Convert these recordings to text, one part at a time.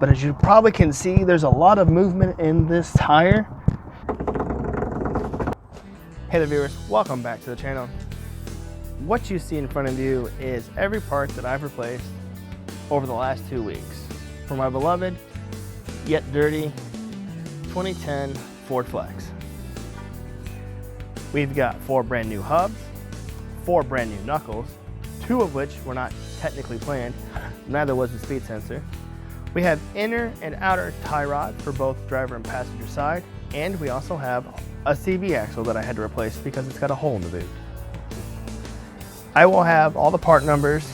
but as you probably can see, there's a lot of movement in this tire. Hey there viewers, welcome back to the channel. What you see in front of you is every part that I've replaced over the last 2 weeks for my beloved, yet dirty, 2010 Ford Flex. We've got 4 brand new hubs, 4 brand new knuckles, 2 of which were not technically planned, neither was the speed sensor. We have inner and outer tie rods for both driver and passenger side, and we also have a CV axle that I had to replace because it's got a hole in the boot. I will have all the part numbers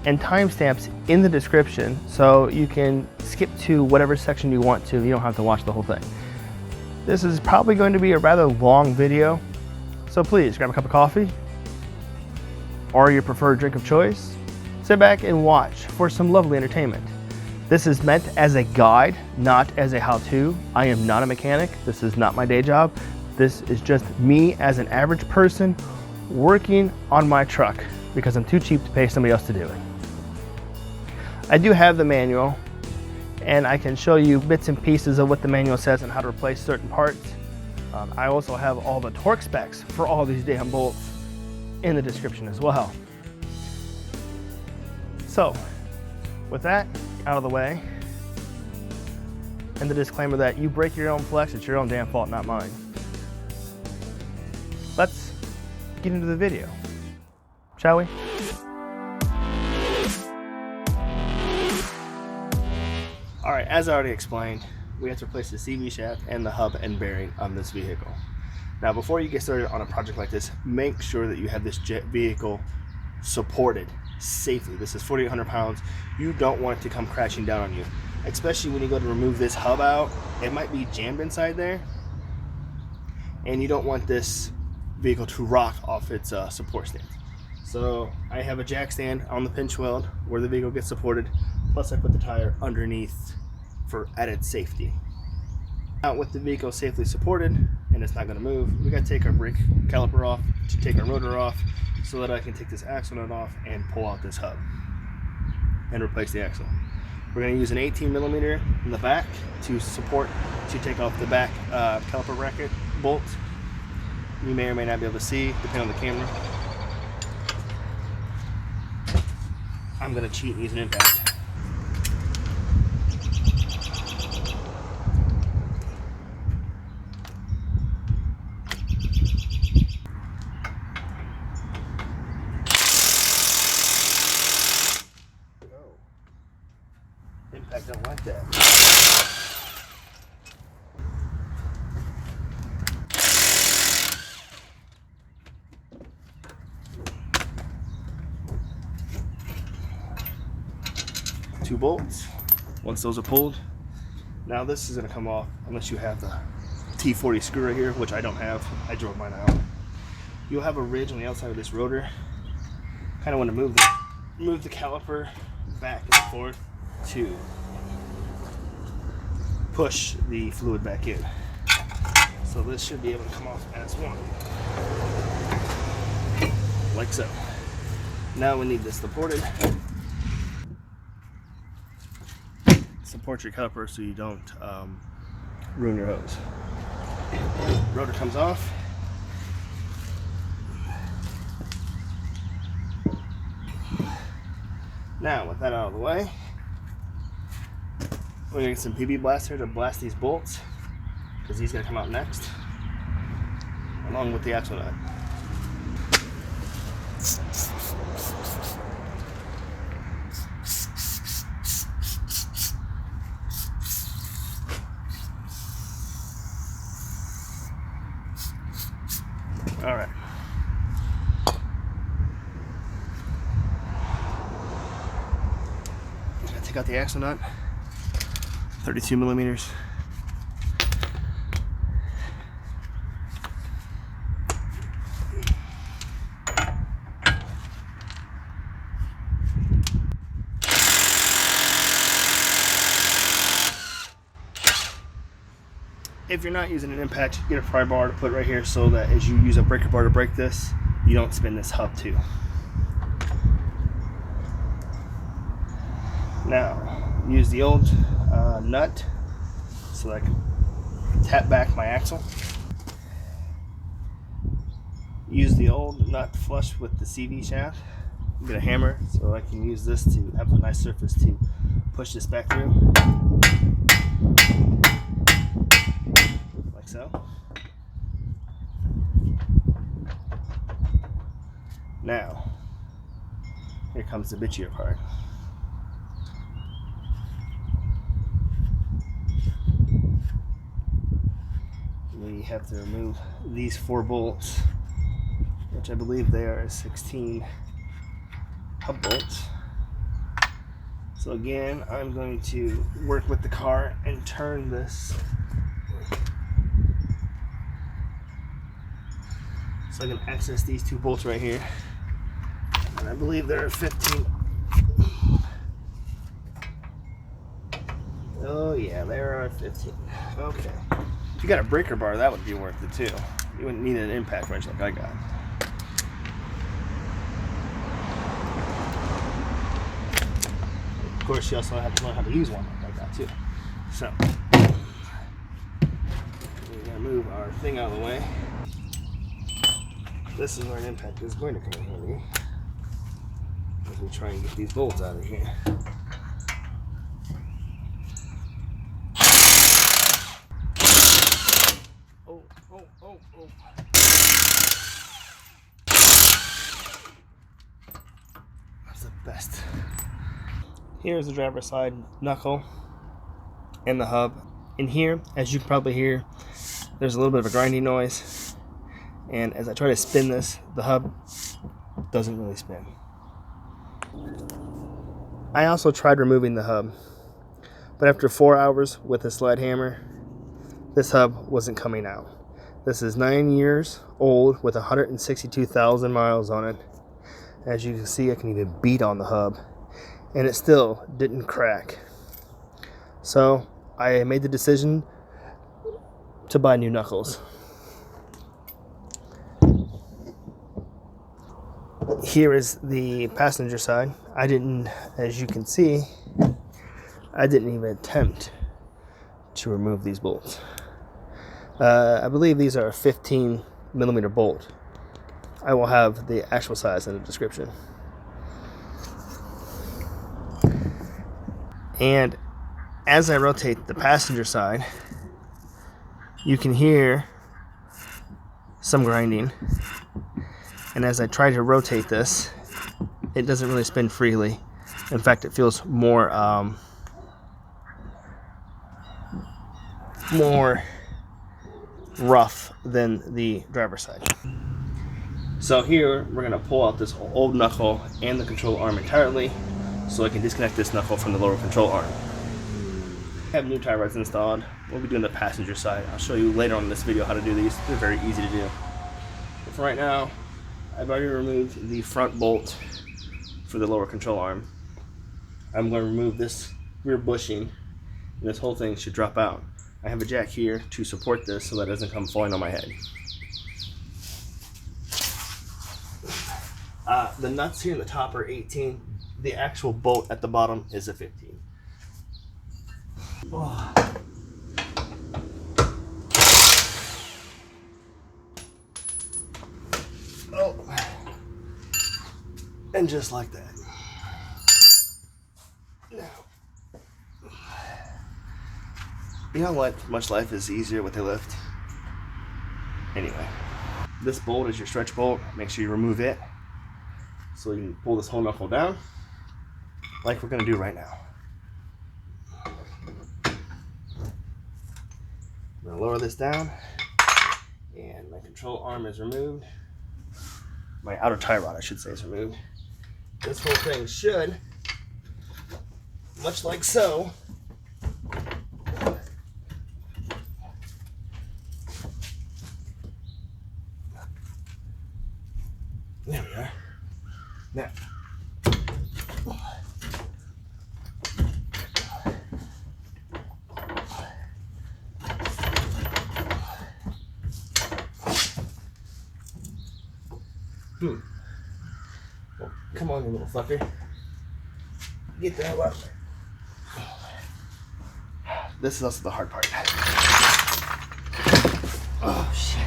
and timestamps in the description so you can skip to whatever section you want to. You don't have to watch the whole thing. This is probably going to be a rather long video, so please grab a cup of coffee or your preferred drink of choice. Sit back and watch for some lovely entertainment. This is meant as a guide, not as a how-to. I am not a mechanic. This is not my day job. This is just me as an average person working on my truck because I'm too cheap to pay somebody else to do it. I do have the manual, and I can show you bits and pieces of what the manual says and how to replace certain parts. I also have all the torque specs for all these damn bolts in the description as well. So, with that out of the way, and the disclaimer that you break your own flex, it's your own damn fault, not mine. Let's get into the video, shall we? All right, as I already explained, we have to replace the CV shaft and the hub and bearing on this vehicle. Now, before you get started on a project like this, make sure that you have this vehicle supported safely. This is 4,800 pounds. You don't want it to come crashing down on you, especially when you go to remove this hub out. It might be jammed inside there, and you don't want this vehicle to rock off its support stand. So I have a jack stand on the pinch weld where the vehicle gets supported, plus I put the tire underneath for added safety. Now with the vehicle safely supported and it's not going to move, we got to take our brake caliper off to take our rotor off so that I can take this axle nut off and pull out this hub and replace the axle. We're going to use an 18mm in the back to support, to take off the back caliper bracket bolt. You may or may not be able to see, depending on the camera. I'm going to cheat and use an impact. Impact don't like that. Two bolts. Once those are pulled, now this is going to come off unless you have the T40 screw right here, which I don't have. I drove mine out. You'll have a ridge on the outside of this rotor. Kind of want to move the caliper back and forth to push the fluid back in. So this should be able to come off as one, like so. Now we need this supported. Support your caliper so you don't ruin your hose. Rotor comes off. Now with that out of the way, we're gonna get some PB blaster to blast these bolts because he's gonna come out next, along with the axle nut. All right. Take out the axle nut, 32mm. If you're not using an impact, get a pry bar to put right here so that as you use a breaker bar to break this, you don't spin this hub too. Now, Use the old nut so that I can tap back my axle. Use the old nut flush with the CV shaft. Get a hammer so I can use this to have a nice surface to push this back through, like so. Now, here comes the bitchier part. We have to remove these 4 bolts, which I believe they are 16 hub bolts. So again, I'm going to work with the car and turn this so I can access these 2 bolts right here. And I believe there are 15. Oh yeah, there are 15. Okay. If you got a breaker bar, that would be worth it too. You wouldn't need an impact wrench like I got. Of course, you also have to learn how to use one like that too. So, we're gonna move our thing out of the way. This is where an impact is going to come in handy as we try and get these bolts out of here. Oh. That's the best. Here's the driver's side knuckle and the hub. In here, as you can probably hear, there's a little bit of a grinding noise. And as I try to spin this, the hub doesn't really spin. I also tried removing the hub, but after 4 hours with a slide hammer, this hub wasn't coming out. This is 9 years old with 162,000 miles on it. As you can see, I can even beat on the hub, and it still didn't crack. So I made the decision to buy new knuckles. Here is the passenger side. As you can see, I didn't even attempt to remove these bolts. I believe these are a 15mm bolt. I will have the actual size in the description. And as I rotate the passenger side, you can hear some grinding. And as I try to rotate this, it doesn't really spin freely. In fact, it feels more rough than the driver's side. So here, we're gonna pull out this old knuckle and the control arm entirely so I can disconnect this knuckle from the lower control arm. I have new tie rods installed. We'll be doing the passenger side. I'll show you later on in this video how to do these. They're very easy to do. But for right now, I've already removed the front bolt for the lower control arm. I'm going to remove this rear bushing, and this whole thing should drop out. I have a jack here to support this so that it doesn't come falling on my head. The nuts here in the top are 18. The actual bolt at the bottom is a 15. Oh. And just like that. Now, you know what? Much life is easier with a lift. Anyway, this bolt is your stretch bolt. Make sure you remove it so you can pull this whole knuckle down like we're going to do right now. I'm going to lower this down, and my control arm is removed. My outer tie rod, I should say, is removed. This whole thing should, much like so, there we are. Now, well, come on, you little fucker. Get the hell out of there. this is also the hard part. Oh, shit.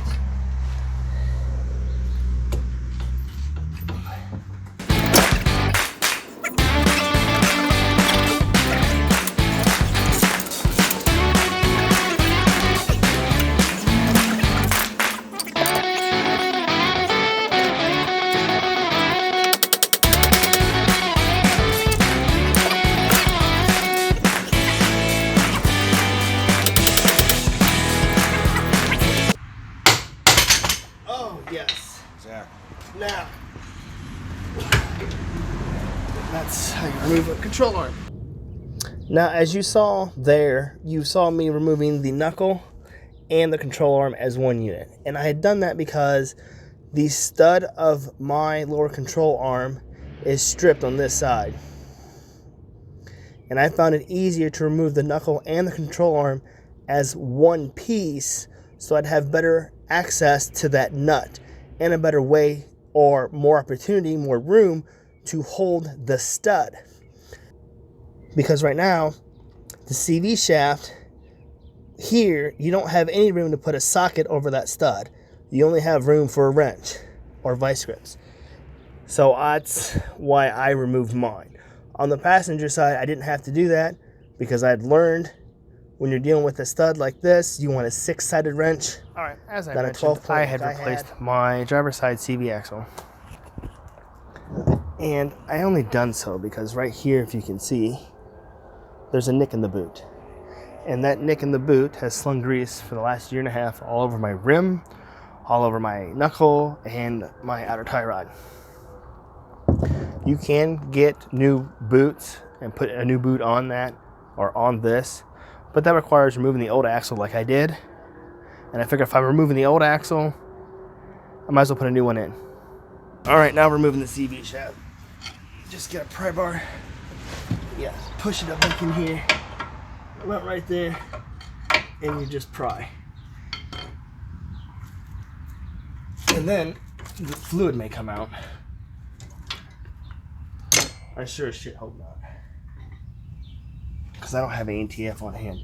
Yes. Exactly. Now, that's how you remove a control arm. Now, as you saw there, you saw me removing the knuckle and the control arm as one unit. And I had done that because the stud of my lower control arm is stripped on this side. And I found it easier to remove the knuckle and the control arm as one piece, so I'd have better access to that nut and a better way or more opportunity, more room to hold the stud. Because right now, the CV shaft here, you don't have any room to put a socket over that stud. You only have room for a wrench or vice grips. So that's why I removed mine. On the passenger side, I didn't have to do that because I'd learned when you're dealing with a stud like this, you want a 6-sided wrench. All right, as I mentioned, I had replaced my driver's side CV axle. And I only done so because right here, if you can see, there's a nick in the boot. And that nick in the boot has slung grease for the last 1.5 years all over my rim, all over my knuckle, and my outer tie rod. You can get new boots and put a new boot on that or on this, but that requires removing the old axle like I did. And I figure if I'm removing the old axle, I might as well put a new one in. All right, now we're removing the CV shaft. Just get a pry bar. Yeah, push it up back in here, about right there, and you just pry. And then the fluid may come out. I sure as shit hope not, because I don't have an ATF on hand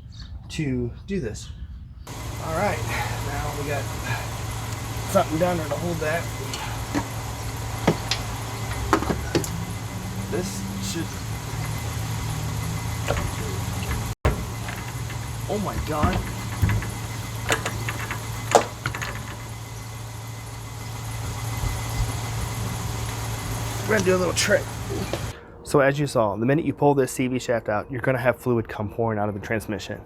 to do this. All right, now we got something down there to hold that. This should. Oh my God. We're gonna do a little trick. So as you saw, the minute you pull this CV shaft out, you're gonna have fluid come pouring out of the transmission.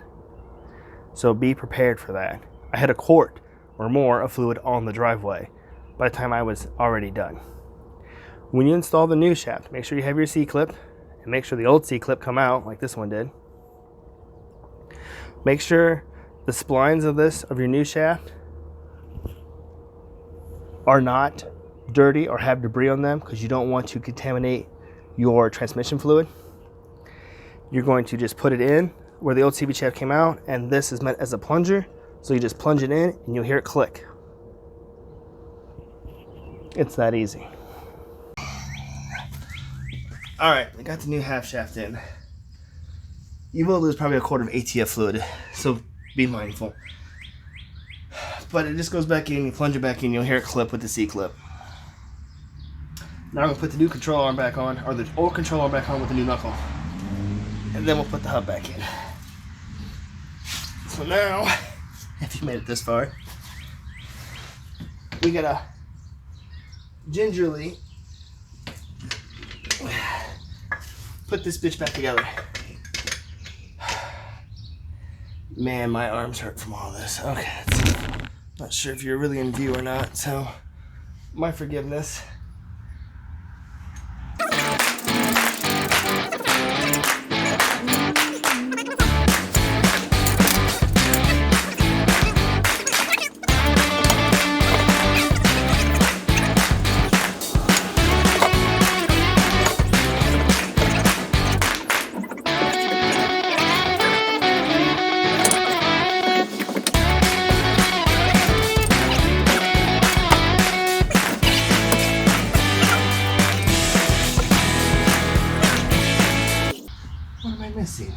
So be prepared for that. I had a quart or more of fluid on the driveway by the time I was already done. When you install the new shaft, make sure you have your C-clip and make sure the old C-clip come out like this one did. Make sure the splines of your new shaft are not dirty or have debris on them, because you don't want to contaminate your transmission fluid. You're going to just put it in where the old CV shaft came out, and this is meant as a plunger, so you just plunge it in and you'll hear it click. It's that easy. All right, I got the new half shaft in. You will lose probably a quart of ATF fluid, so be mindful. But it just goes back in, you plunge it back in, you'll hear it clip with the C-clip. Now I'm gonna put the new control arm back on, or the old control arm back on with the new knuckle. And then we'll put the hub back in. So now, if you made it this far, we gotta gingerly put this bitch back together. Man, my arms hurt from all this. Okay, not sure if you're really in view or not, so my forgiveness. What am I missing?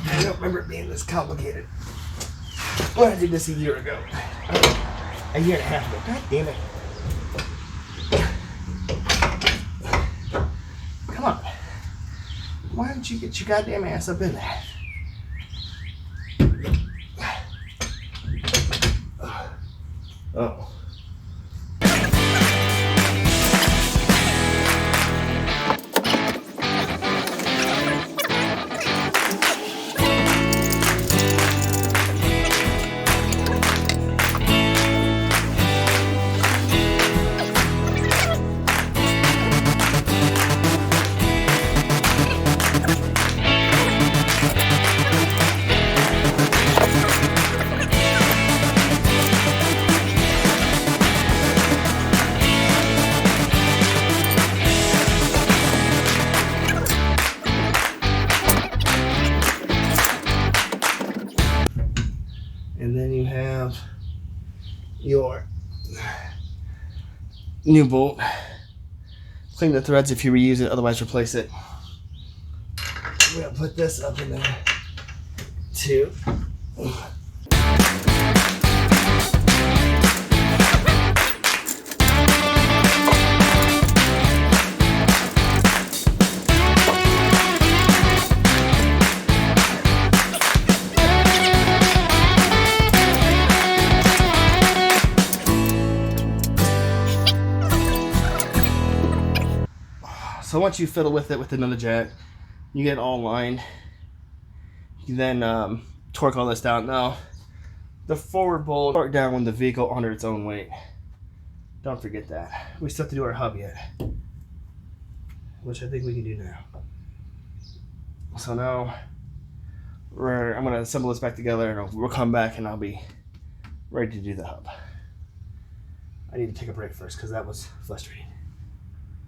I don't remember it being this complicated. Well, I did this a year ago. A year and a half ago. God damn it. Come on. Why don't you get your goddamn ass up in there? Oh. And then you have your new bolt. Clean the threads if you reuse it, otherwise replace it. We're gonna put this up in there too. So once you fiddle with it with another jack, you get it all lined. You then torque all this down. Now, the forward bolt torque down when the vehicle under its own weight. Don't forget that. We still have to do our hub yet, which I think we can do now. So now I'm going to assemble this back together, and we'll come back and I'll be ready to do the hub. I need to take a break first because that was frustrating.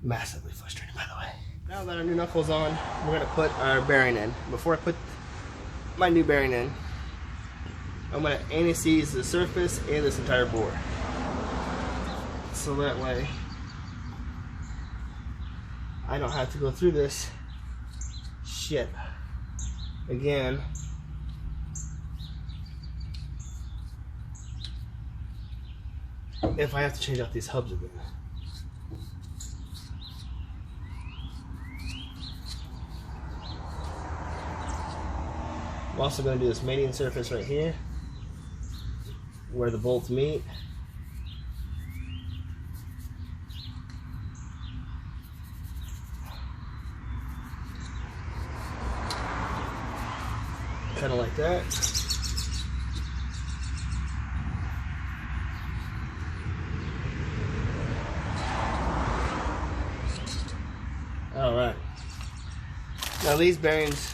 Massively frustrating, by the way. Now that our new knuckle's on, we're going to put our bearing in. Before I put my new bearing in, I'm going to anesthetize the surface and this entire bore. So that way, I don't have to go through this shit again. If I have to change out these hubs again. I'm also going to do this mating surface right here where the bolts meet. Kind of like that. All right. Now these bearings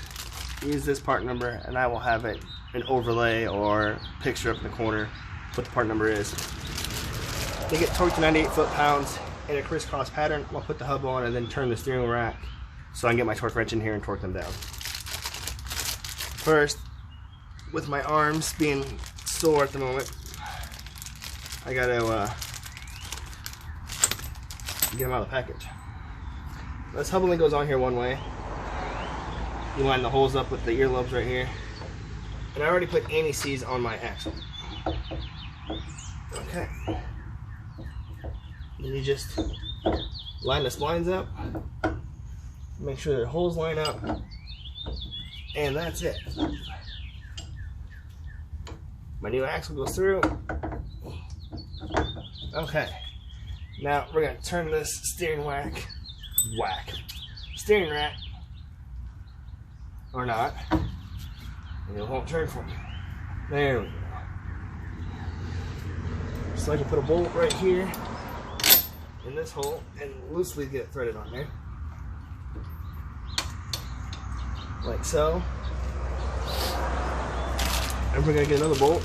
use this part number, and I will have it an overlay or picture up in the corner what the part number is. They get torqued to 98 foot-pounds in a crisscross pattern. I'll put the hub on and then turn the steering rack so I can get my torque wrench in here and torque them down. First, with my arms being sore at the moment, I gotta get them out of the package. This hub only goes on here one way. You line the holes up with the earlobes right here. And I already put anti-seize on my axle. Okay. Then you just line the splines up. Make sure the holes line up. And that's it. My new axle goes through. Okay. Now we're going to turn this steering steering rack. Or not, and it won't turn for me. There we go. So I can put a bolt right here in this hole and loosely get it threaded on there. Like so. And we're gonna get another bolt.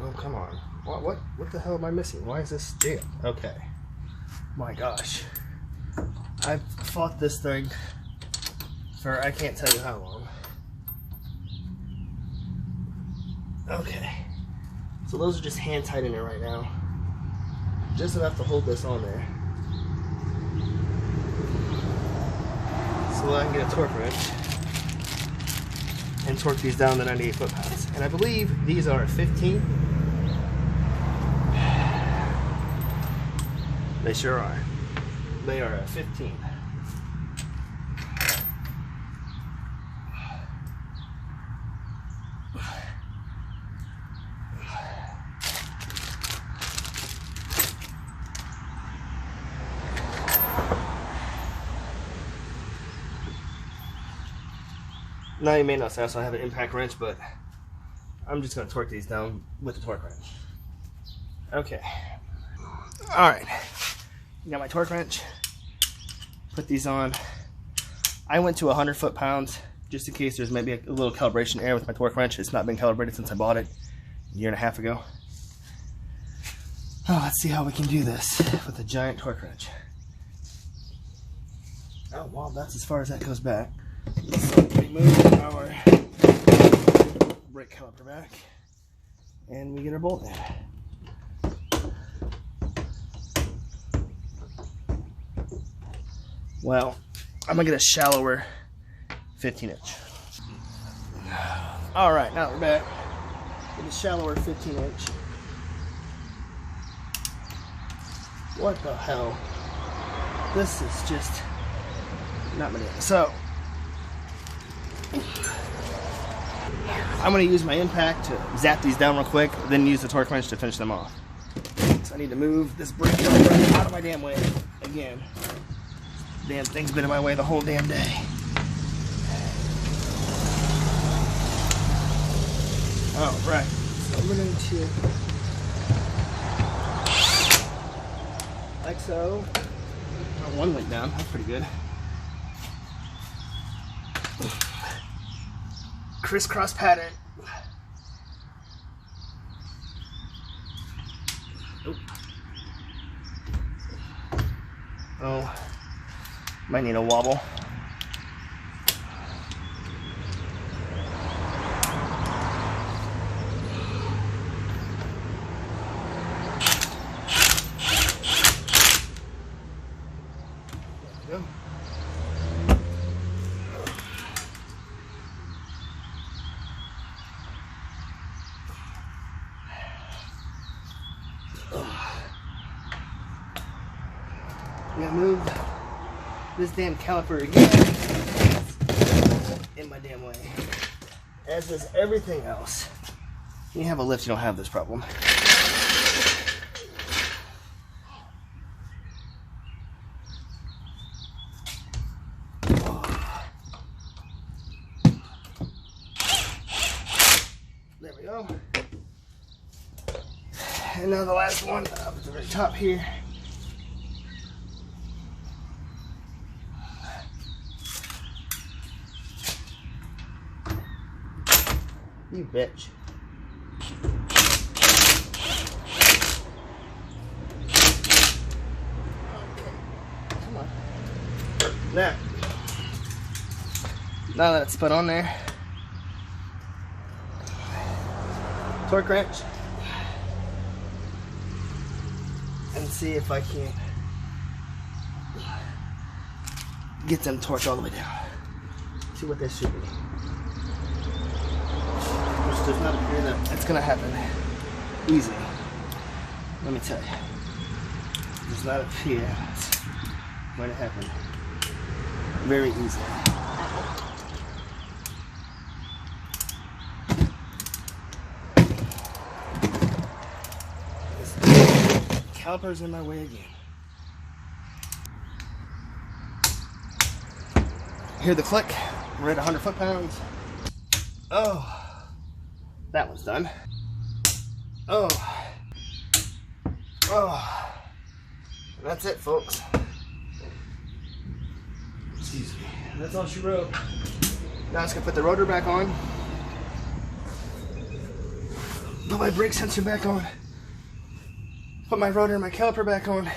Oh, come on. What the hell am I missing? Why is this jammed? Okay. My gosh, I've fought this thing for I can't tell you how long. Okay, so those are just hand tight in there right now, just enough to hold this on there. so I can get a torque wrench and torque these down to 98 foot-pounds. And I believe these are 15. They sure are. They are a 15. Now you may not say I have an impact wrench, but I'm just going to torque these down with the torque wrench. Okay. Alright. Got my torque wrench. Put these on. I went to 100 foot-pounds just in case there's maybe a little calibration error with my torque wrench. It's not been calibrated since I bought it a year and a half ago. Oh, let's see how we can do this with a giant torque wrench. Oh, well, that's as far as that goes back. So remove our brake caliper back, and we get our bolt in. Well, I'm gonna get a shallower 15-inch. All right, now we're back. Get a shallower 15-inch. What the hell? This is just not my deal. So I'm going to use my impact to zap these down real quick, then use the torque wrench to finish them off. So I need to move this brake caliper out of my damn way again. Damn thing's been in my way the whole damn day. Alright, so we're going to like so. One went down, that's pretty good. Crisscross pattern. Nope. Oh, might need a wobble. There we go. I'm gonna move this damn caliper again. In my damn way. As does everything else. When you have a lift, you don't have this problem. There we go. And now the last one up at the very top here. You bitch. Okay. Come on. Now that it's put on there, torque wrench, and see if I can get them torqued all the way down. See what this should be. Which does not appear that it's going to happen easy. Let me tell you. It does not appear it's going to happen very easily. Caliper's in my way again. Hear the click. We're at 100 foot-pounds. Oh, that one's done. Oh, that's it, folks. Excuse me. That's all she wrote. Now I'm just gonna put the rotor back on. Put my brake sensor back on. Put my rotor and my caliper back on.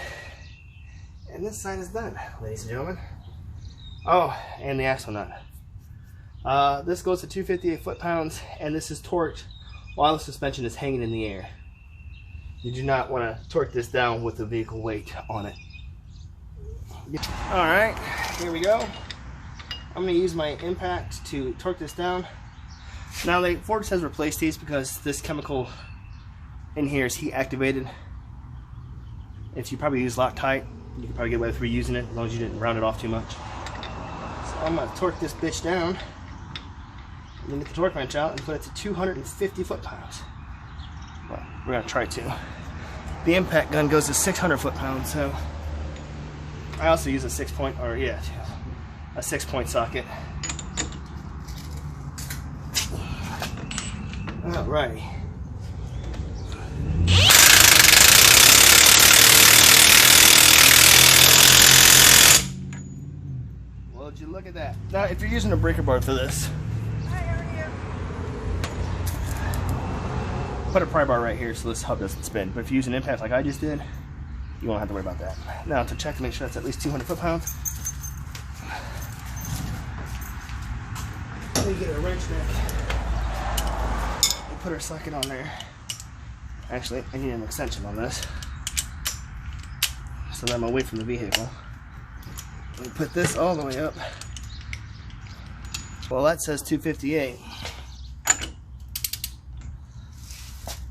And this side is done, ladies and gentlemen. Oh, and the axle nut. This goes to 258 foot-pounds, and this is torqued while the suspension is hanging in the air. You do not want to torque this down with the vehicle weight on it. Alright, here we go. I'm going to use my impact to torque this down. Now Ford says replace these because this chemical in here is heat activated. If you probably use Loctite, you can probably get away with reusing it as long as you didn't round it off too much. So I'm going to torque this bitch down, and then get the torque wrench out and put it to 250 foot-pounds. Well, we're going to try to. The impact gun goes to 600 foot-pounds, so I also use a 6-point, or yeah, a 6-point socket. Alrighty. Well, would you look at that? Now, if you're using a breaker bar for this, hi, how are you? put a pry bar right here so this hub doesn't spin. But if you use an impact like I just did, you won't have to worry about that. Now, to check to make sure that's at least 200 foot-pounds, we get a wrench neck and put our socket on there. Actually, I need an extension on this so that I'm away from the vehicle. We put this all the way up. Well, that says 258.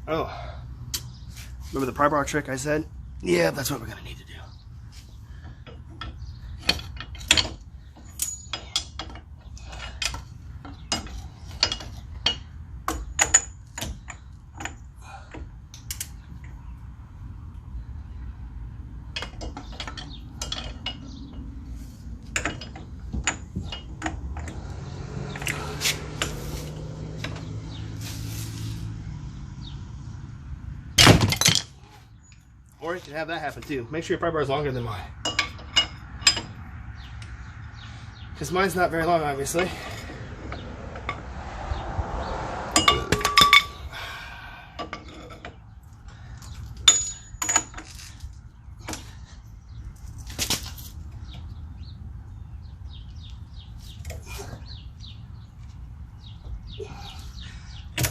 Oh, remember the pry bar trick I said? Yeah, that's what we're gonna need to do. Or you can have that happen too. Make sure your pry bar is longer than mine. Because mine's not very long, obviously.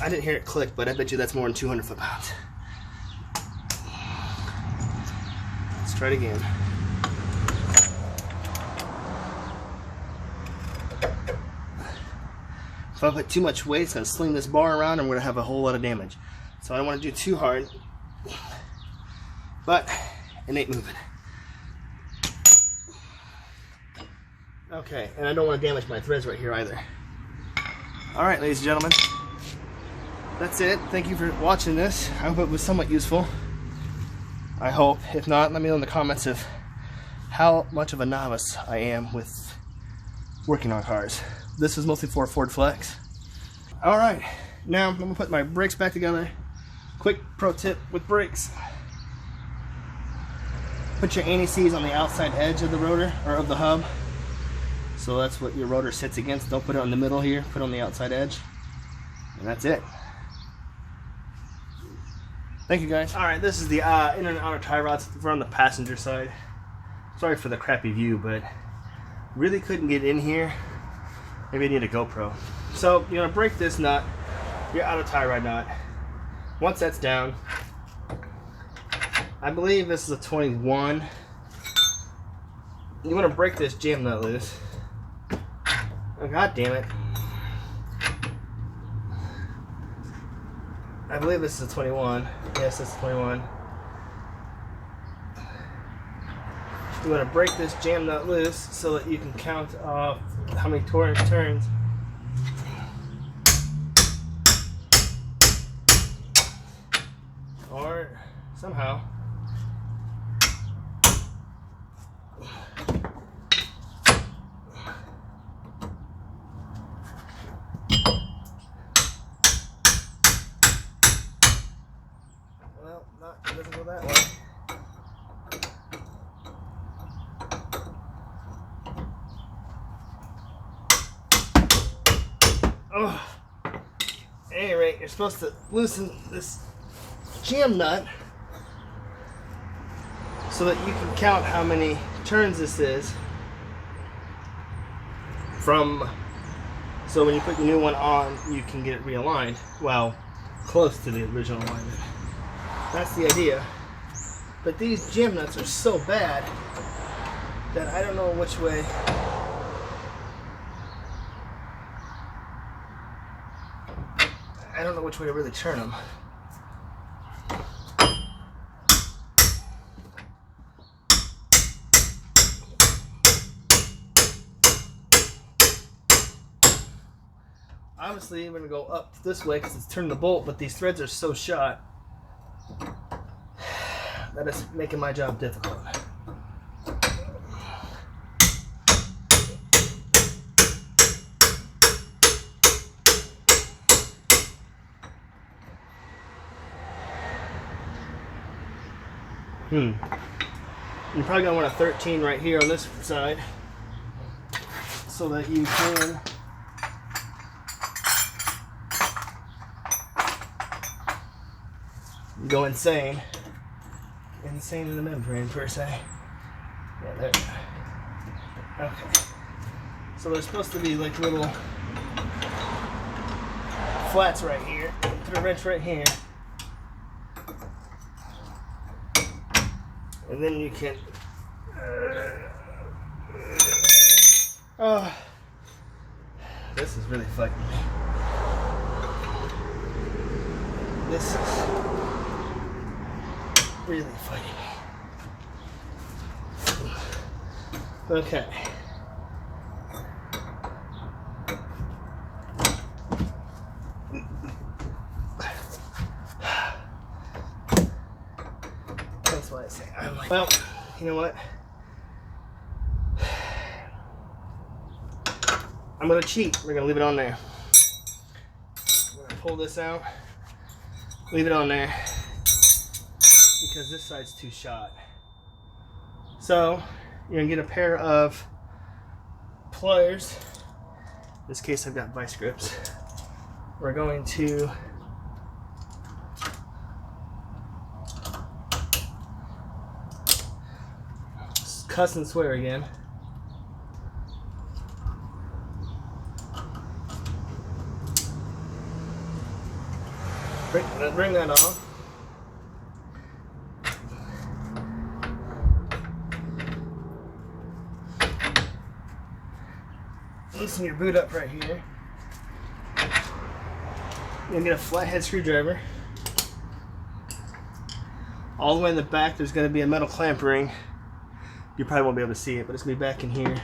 I didn't hear it click, but I bet you that's more than 200 foot-pounds. Try it again. If I put too much weight, it's going to sling this bar around and I'm going to have a whole lot of damage. So I don't want to do too hard. But it ain't moving. Okay, and I don't want to damage my threads right here either. Alright, ladies and gentlemen. That's it. Thank you for watching this. I hope it was somewhat useful. I hope. If not, let me know in the comments of how much of a novice I am with working on cars. This is mostly for Ford Flex. Alright, now I'm going to put my brakes back together. Quick pro tip with brakes. Put your anti-seize on the outside edge of the rotor, or of the hub. So that's what your rotor sits against. Don't put it on the middle here, put it on the outside edge. And that's it. Thank you, guys. Alright, this is the inner and outer tie rods. We're on the passenger side. Sorry for the crappy view, but really couldn't get in here. Maybe I need a GoPro. So you're going to break this nut, your outer tie rod nut. Once that's down, I believe this is a 21. You want to break this jam nut loose. Oh, God damn it. I believe this is a 21. Yes, this is 21. You want to break this jam nut loose so that you can count off how many turns. Or somehow. Well, it doesn't go that way. Oh. At any rate, you're supposed to loosen this jam nut so that you can count how many turns this is from, so when you put your new one on, you can get it realigned, well, close to the original alignment. That's the idea. But these jam nuts are so bad that I don't know which way don't know which way to really turn them. Obviously, I'm going to go up this way because it's turning the bolt, but these threads are so shot that it's making my job difficult. You're probably going to want a 13 right here on this side so that you can go insane in the membrane per se. Yeah, there. Okay. So there's supposed to be like little flats right here. Put a wrench right here. And then you can oh, this is really fucking me. This is really fucking me. Okay. That's why I say I'm like, well, you know what? I'm gonna cheat. We're gonna leave it on there. I'm gonna pull this out, leave it on there because this side's too shot. So you're gonna get a pair of pliers. In this case, I've got vice grips. We're going to cuss and swear again. Bring that off. Loosen your boot up right here. You're gonna get a flathead screwdriver. All the way in the back, there's gonna be a metal clamp ring. You probably won't be able to see it, but it's gonna be back in here.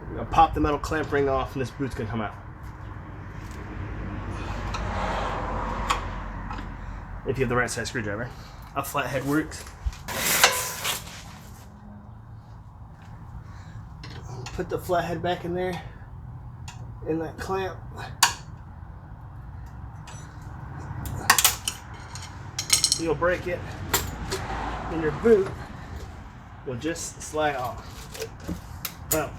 You're gonna pop the metal clamp ring off, and this boot's gonna come out. If you have the right size screwdriver. A flathead works. Put the flathead back in there, in that clamp. You'll break it, and your boot will just slide off. Well,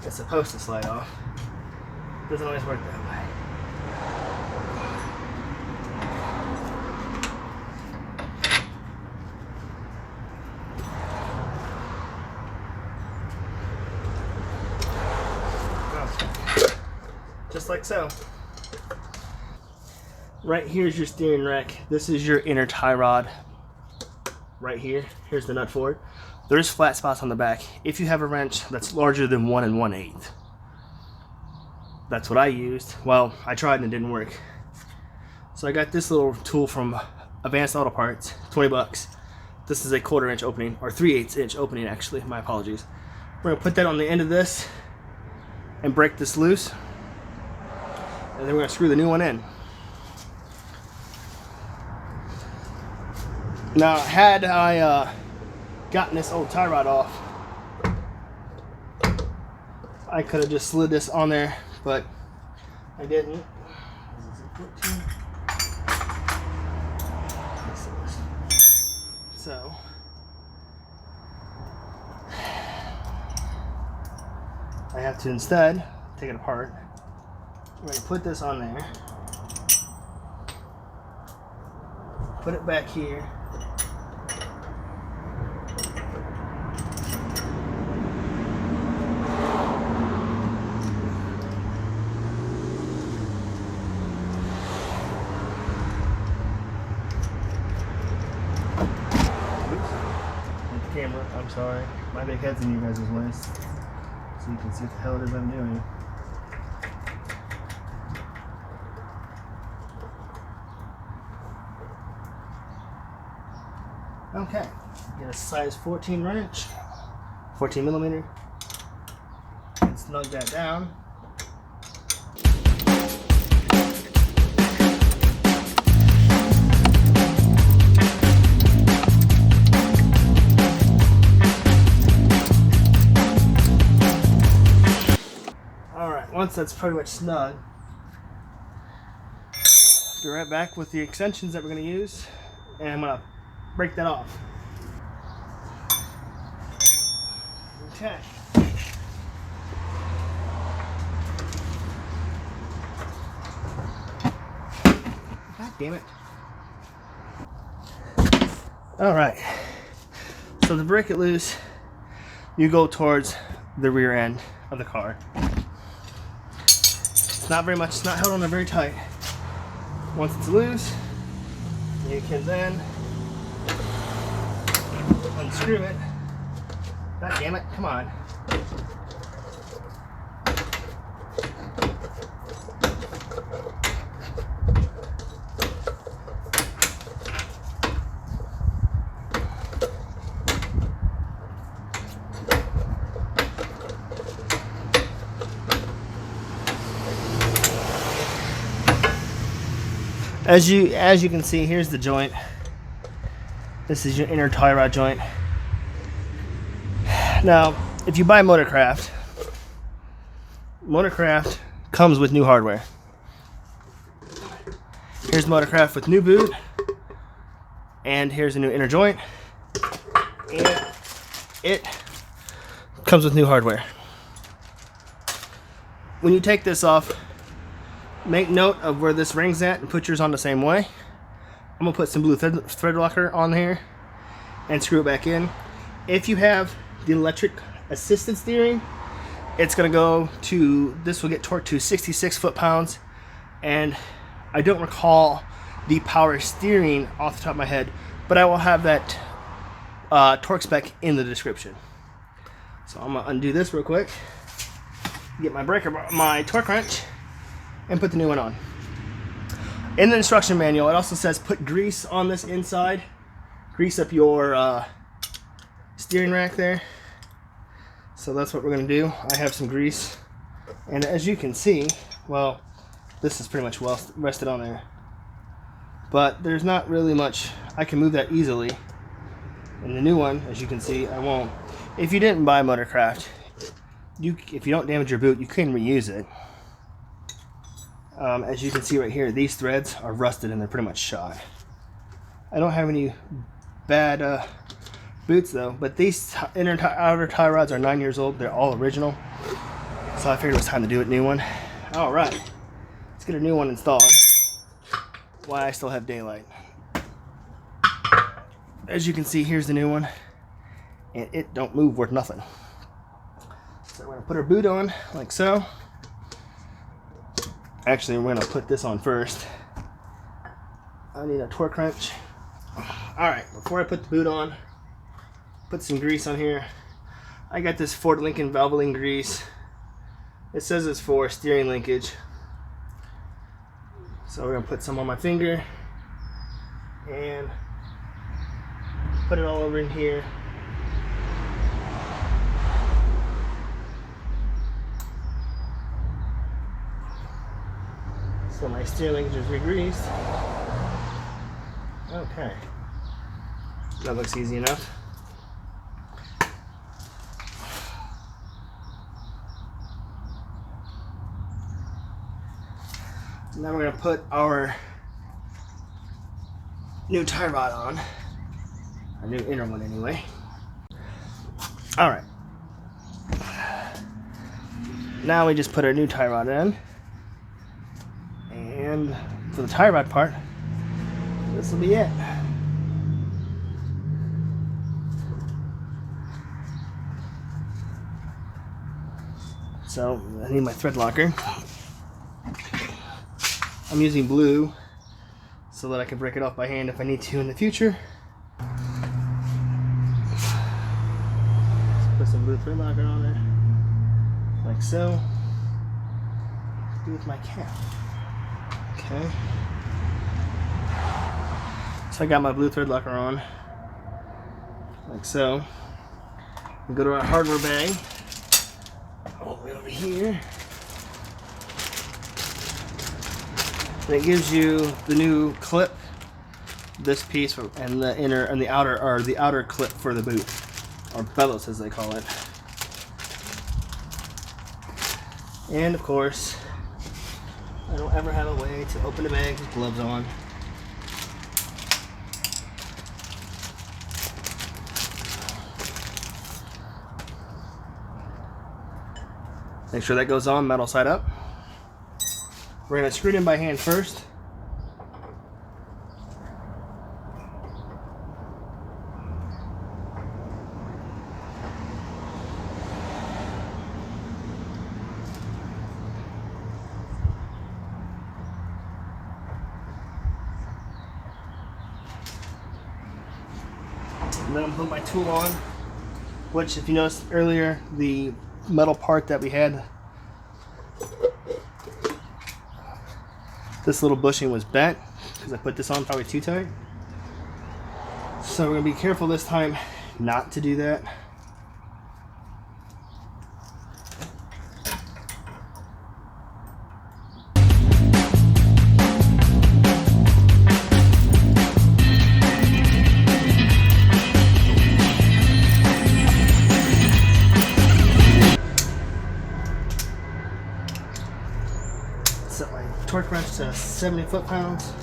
it's supposed to slide off. Doesn't always work that way. Just like so. Right here's your steering rack. This is your inner tie rod. Right here. Here's the nut for it. There's flat spots on the back. If you have a wrench that's larger than 1 1/8. That's what I used. Well, I tried and it didn't work. So I got this little tool from Advanced Auto Parts, 20 bucks. This is a 1/4 inch opening, or 3/8 inch opening actually, my apologies. We're gonna put that on the end of this and break this loose. And then we're gonna screw the new one in. Now, had I gotten this old tie rod off, I could have just slid this on there, but I didn't. So, I have to instead take it apart. We're going to put this on there, put it back here, camera, I'm sorry, my big head's in you guys' ways, so you can see what the hell it is I'm doing. Okay, get a size 14 wrench, 14 millimeter, and snug that down. Alright, once that's pretty much snug, be right back with the extensions that we're going to use, and I'm going to break that off. Okay. God damn it. Alright. So to break it loose, you go towards the rear end of the car. It's not very much, it's not held on there very tight. Once it's loose, you can then unscrew it. God damn it, come on. As you can see, here's the joint. This is your inner tie rod joint. Now, if you buy Motorcraft comes with new hardware. Here's Motorcraft with new boot, and here's a new inner joint, and it comes with new hardware. When you take this off, make note of where this ring's at and put yours on the same way. I'm gonna put some blue thread locker on here and screw it back in. If you have the electric assisted steering, it's gonna go to, this will get torqued to 66 foot-pounds, and I don't recall the power steering off the top of my head, but I will have that torque spec in the description. So I'm gonna undo this real quick, get my torque wrench, and put the new one on. In the instruction manual, it also says put grease on this inside. Grease up your steering rack there. So that's what we're gonna do. I have some grease. And as you can see, well, this is pretty much well rested on there. But there's not really much, I can move that easily. And the new one, as you can see, I won't. If you didn't buy Motorcraft, if you don't damage your boot, you can reuse it. As you can see right here, these threads are rusted and they're pretty much shot. I don't have any bad boots though, but these outer tie rods are 9 years old. They're all original. So I figured it was time to do a new one. Alright, let's get a new one installed while I still have daylight. As you can see, here's the new one. And it don't move worth nothing. So we're going to put our boot on like so. Actually, we're going to put this on first. I need a torque wrench. Alright, before I put the boot on, put some grease on here. I got this Ford Lincoln Valvoline grease. It says it's for steering linkage. So we're going to put some on my finger and put it all over in here. So my steering linkage is re-greased. Okay. That looks easy enough. Now we're going to put our new tie rod on. Our new inner one anyway. Alright. Now we just put our new tie rod in. And for the tie rod part, this will be it. So I need my thread locker. I'm using blue so that I can break it off by hand if I need to in the future. Let's put some blue thread locker on there, like so. Do with my cap. Okay. So I got my blue thread locker on. like so. We go to our hardware bag, all the way over here. And it gives you the new clip, this piece, and the inner and the outer, or the outer clip for the boot, or bellows as they call it. And of course, I don't ever have a way to open the bag with gloves on. Make sure that goes on, metal side up. We're going to screw it in by hand first. And then I'm putting my tool on, which, if you noticed earlier, the metal part that we had, this little bushing was bent because I put this on probably too tight. So we're going to be careful this time not to do that. Set my torque wrench to 70 foot-pounds.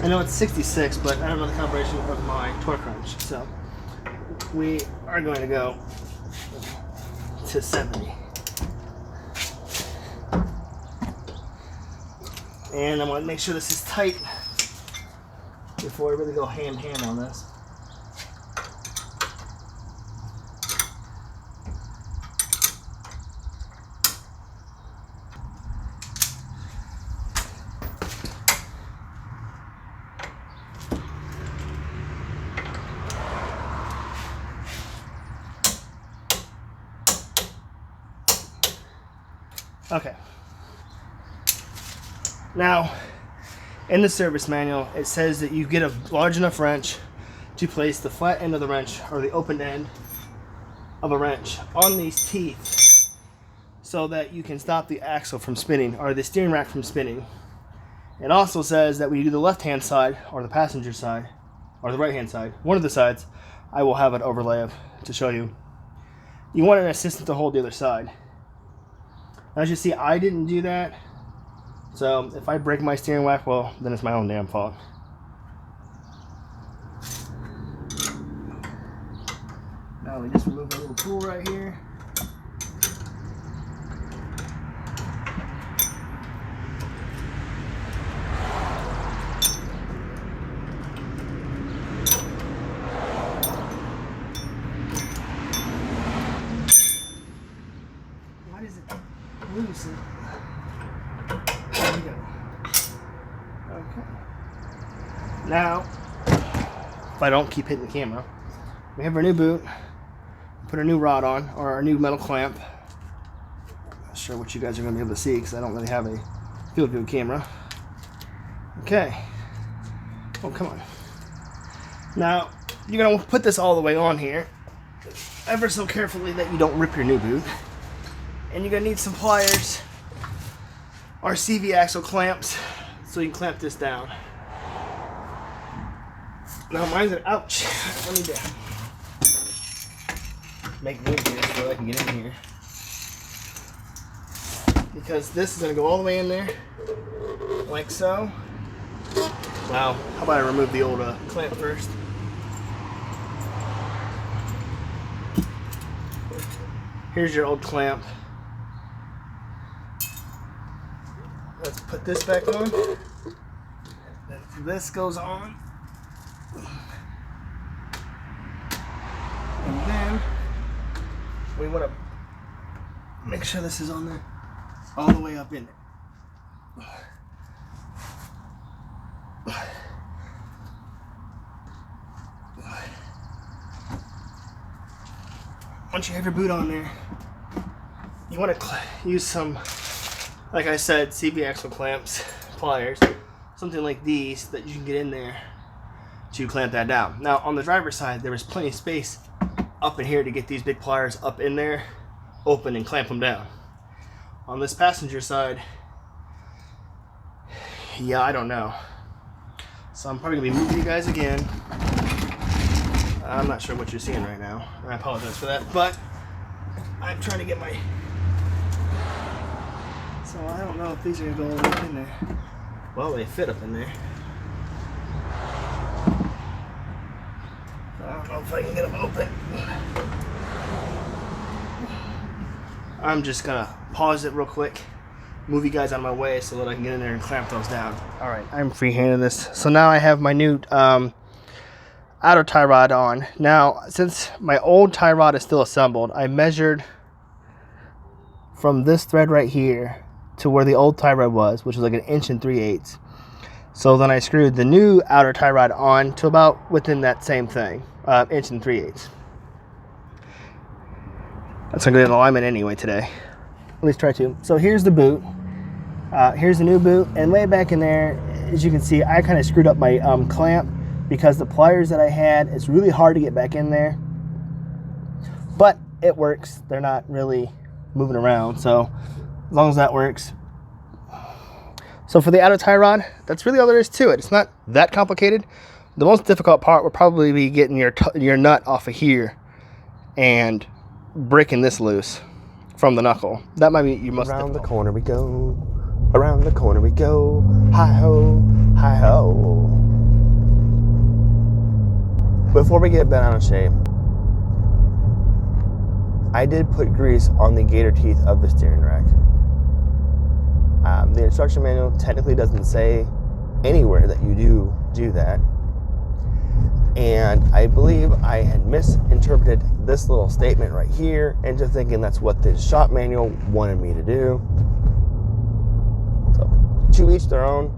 I know it's 66, but I don't know the calibration of my torque wrench, so we are going to go to 70. And I want to make sure this is tight before I really go ham on this. Okay. Now, in the service manual, it says that you get a large enough wrench to place the flat end of the wrench, or the open end of a wrench, on these teeth so that you can stop the axle from spinning, or the steering rack from spinning. It also says that when you do the left-hand side, or the passenger side, or the right-hand side, one of the sides, I will have an overlay of to show you. You want an assistant to hold the other side. As you see, I didn't do that, so if I break my steering whack, well, then it's my own damn fault. Now we just remove a little tool right here. Why does it loose? There we go. Okay. Now, if I don't keep hitting the camera, we have our new boot. Put our new rod on, or our new metal clamp. Not sure what you guys are going to be able to see because I don't really have a field view camera. Okay. Oh, come on. Now, you're going to put this all the way on here, ever so carefully that you don't rip your new boot. And you're going to need some pliers or CV axle clamps so you can clamp this down. Now mine's an ouch. I need to make room here so I can get in here. Because this is going to go all the way in there, like so. Wow, how about I remove the old clamp first? Here's your old clamp. Let's put this back on. This goes on. And then we want to make sure this is on there all the way up in there. Once you have your boot on there, you want to use some, like I said, CV axle clamps, pliers, something like these that you can get in there to clamp that down. Now on the driver's side, there was plenty of space up in here to get these big pliers up in there, open and clamp them down. On this passenger side, yeah, I don't know. So I'm probably gonna be moving you guys again. I'm not sure what you're seeing right now. I apologize for that, but I'm trying to get my... So I don't know if these are gonna go up in there. Well, they fit up in there. I don't know if I can get them open. I'm just gonna pause it real quick, move you guys out of my way so that I can get in there and clamp those down. All right, I'm freehanding this. So now I have my new outer tie rod on. Now, since my old tie rod is still assembled, I measured from this thread right here to where the old tie rod was, which was like 1 3/8 inches. So then I screwed the new outer tie rod on to about within that same thing, 1 3/8 inches. That's a good alignment anyway today. At least try to. So here's the boot. Here's the new boot, and way back in there, as you can see, I kind of screwed up my clamp because the pliers that I had, it's really hard to get back in there. But it works. They're not really moving around, so as long as that works. So for the outer tie rod, that's really all there is to it. It's not that complicated. The most difficult part would probably be getting your nut off of here and breaking this loose from the knuckle. That might be your most difficult. Around the corner we go. Around the corner we go. Hi ho, hi ho. Before we get bent out of shape, I did put grease on the gator teeth of the steering rack. The instruction manual technically doesn't say anywhere that you do that. And I believe I had misinterpreted this little statement right here into thinking that's what the shop manual wanted me to do. So, to each their own.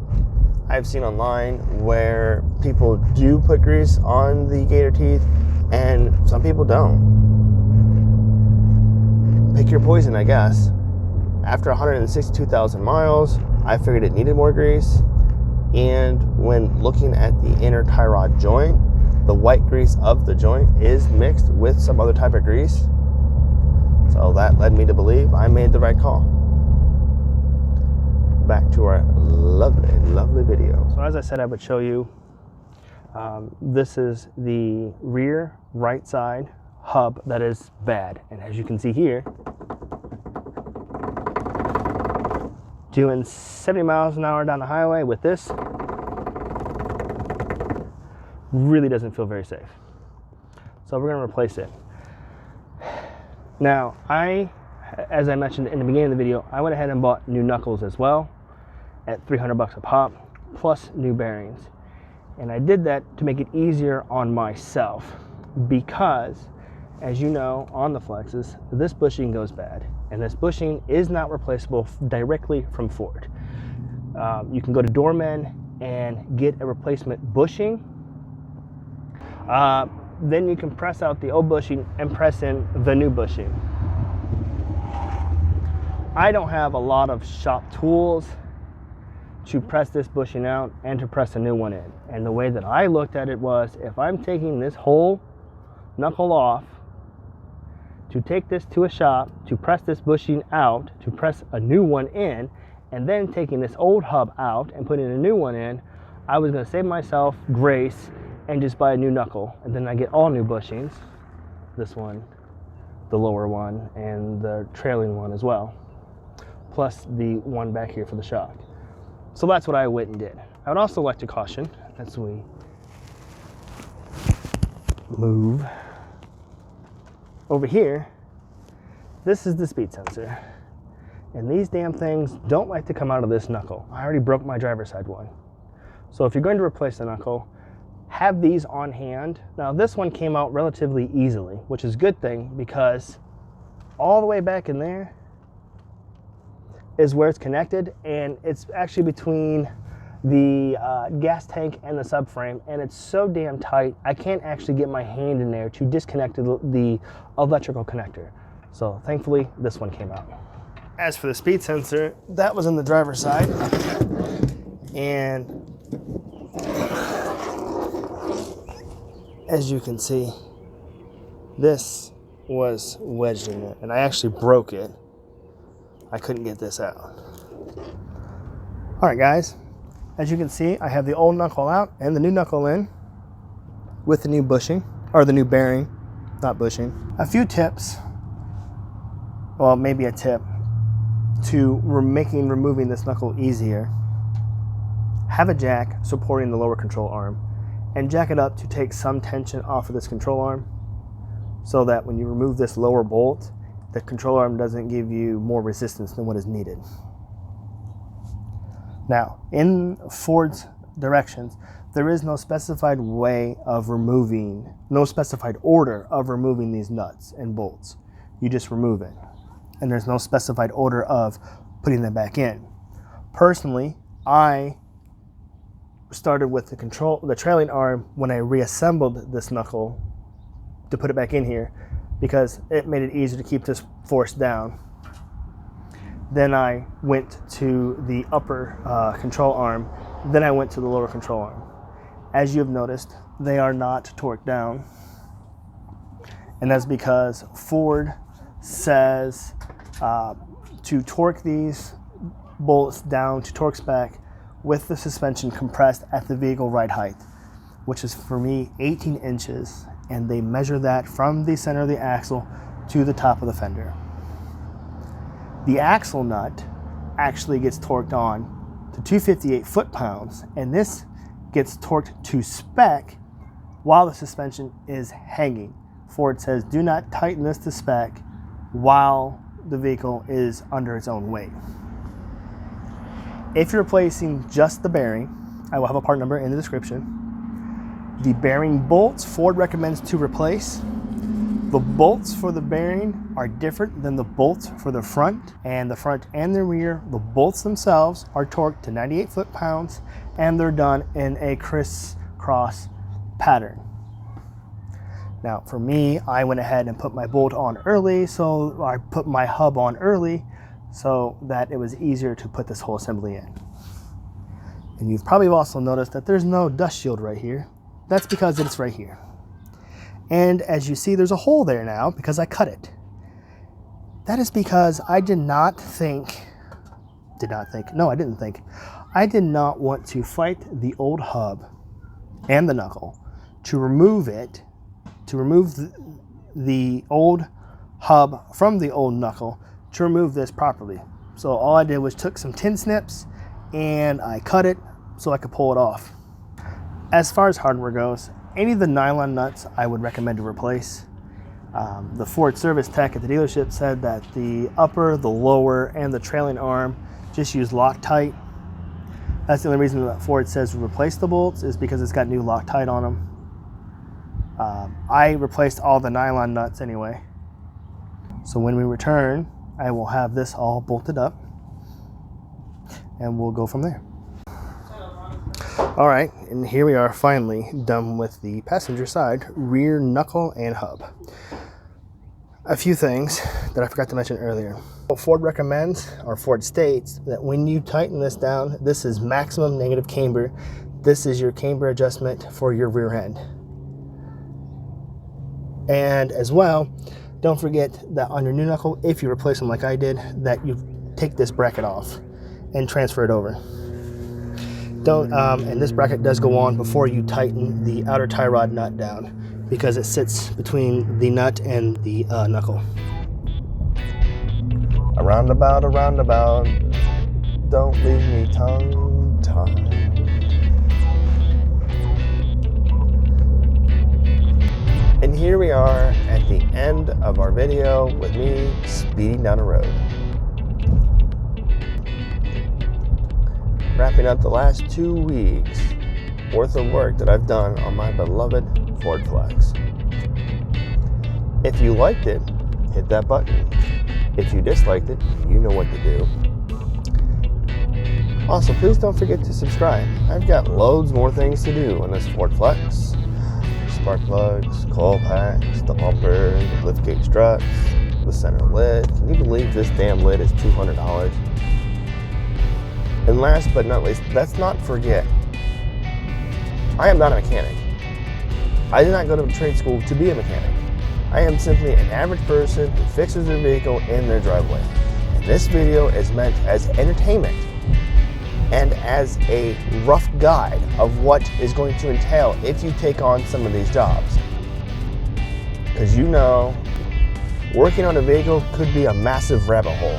I've seen online where people do put grease on the gator teeth and some people don't. Pick your poison, I guess. After 162,000 miles, I figured it needed more grease. And when looking at the inner tie rod joint, the white grease of the joint is mixed with some other type of grease. So that led me to believe I made the right call. Back to our lovely, lovely video. So as I said, I would show you, this is the rear right side hub that is bad. And as you can see here, doing 70 miles an hour down the highway with this really doesn't feel very safe. So we're gonna replace it. Now, as I mentioned in the beginning of the video, I went ahead and bought new knuckles as well at $300 a pop, plus new bearings. And I did that to make it easier on myself because, as you know, on the Flexes, this bushing goes bad. And this bushing is not replaceable directly from Ford. You can go to Doorman and get a replacement bushing. Then you can press out the old bushing and press in the new bushing. I don't have a lot of shop tools to press this bushing out and to press a new one in. And the way that I looked at it was, if I'm taking this whole knuckle off, to take this to a shop, to press this bushing out, to press a new one in, and then taking this old hub out and putting a new one in, I was gonna save myself grace and just buy a new knuckle. And then I get all new bushings, this one, the lower one, and the trailing one as well, plus the one back here for the shock. So that's what I went and did. I would also like to caution, as we move over here, this is the speed sensor. And these damn things don't like to come out of this knuckle. I already broke my driver's side one. So if you're going to replace the knuckle, have these on hand. Now this one came out relatively easily, which is a good thing because all the way back in there is where it's connected, and it's actually between the gas tank and the subframe, and it's so damn tight I can't actually get my hand in there to disconnect the electrical connector. So thankfully this one came out. As for the speed sensor, that was on the driver's side, and as you can see, this was wedged in it, and I actually broke it. I couldn't get this out. All right, guys, as you can see, I have the old knuckle out and the new knuckle in with the new bushing, or the new bearing, not bushing. A few tips, well, maybe a tip to removing this knuckle easier. Have a jack supporting the lower control arm and jack it up to take some tension off of this control arm so that when you remove this lower bolt, the control arm doesn't give you more resistance than what is needed. Now, in Ford's directions, there is no specified way of removing, no specified order of removing these nuts and bolts. You just remove it. And there's no specified order of putting them back in. Personally, I started with the trailing arm when I reassembled this knuckle to put it back in here because it made it easier to keep this force down. Then I went to the upper control arm. Then I went to the lower control arm. As you have noticed, they are not torqued down. And that's because Ford says to torque these bolts down to torque spec with the suspension compressed at the vehicle ride height, which is for me 18 inches. And they measure that from the center of the axle to the top of the fender. The axle nut actually gets torqued on to 258 foot-pounds, and this gets torqued to spec while the suspension is hanging. Ford says do not tighten this to spec while the vehicle is under its own weight. If you're replacing just the bearing, I will have a part number in the description. The bearing bolts Ford recommends to replace. The bolts for the bearing are different than the bolts for the front and the rear. The bolts themselves are torqued to 98 foot-pounds and they're done in a crisscross pattern. Now for me, I went ahead and put my bolt on early, so I put my hub on early so that it was easier to put this whole assembly in. And you've probably also noticed that there's no dust shield right here. That's because it's right here. And as you see, there's a hole there now because I cut it. That is because I did not want to fight the old hub and the knuckle to remove it, to remove the old hub from the old knuckle to remove this properly. So all I did was took some tin snips and I cut it so I could pull it off. As far as hardware goes, any of the nylon nuts I would recommend to replace. The Ford service tech at the dealership said that the upper, the lower, and the trailing arm just use Loctite. That's the only reason that Ford says replace the bolts is because it's got new Loctite on them. I replaced all the nylon nuts anyway. So when we return, I will have this all bolted up and we'll go from there. All right, and here we are finally done with the passenger side, rear knuckle and hub. A few things that I forgot to mention earlier. Ford recommends, or Ford states, that when you tighten this down, this is maximum negative camber. This is your camber adjustment for your rear end. And as well, don't forget that on your new knuckle, if you replace them like I did, that you take this bracket off and transfer it over. And this bracket does go on before you tighten the outer tie rod nut down because it sits between the nut and the knuckle. A roundabout, don't leave me tongue-tied. And here we are at the end of our video with me speeding down the road. Wrapping up the last 2 weeks worth of work that I've done on my beloved Ford Flex. If you liked it, hit that button. If you disliked it, you know what to do. Also, please don't forget to subscribe. I've got loads more things to do on this Ford Flex. Spark plugs, coil packs, the bumper, the liftgate struts, the center lid. Can you believe this damn lid is $200? And last but not least, let's not forget, I am not a mechanic. I did not go to trade school to be a mechanic. I am simply an average person who fixes their vehicle in their driveway. And this video is meant as entertainment and as a rough guide of what is going to entail if you take on some of these jobs. Because you know, working on a vehicle could be a massive rabbit hole.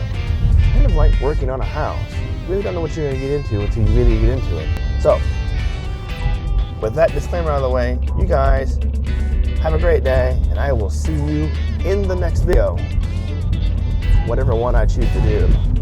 Kind of like working on a house. You really don't know what you're going to get into until you really get into it. So, with that disclaimer out of the way, you guys have a great day, and I will see you in the next video, whatever one I choose to do.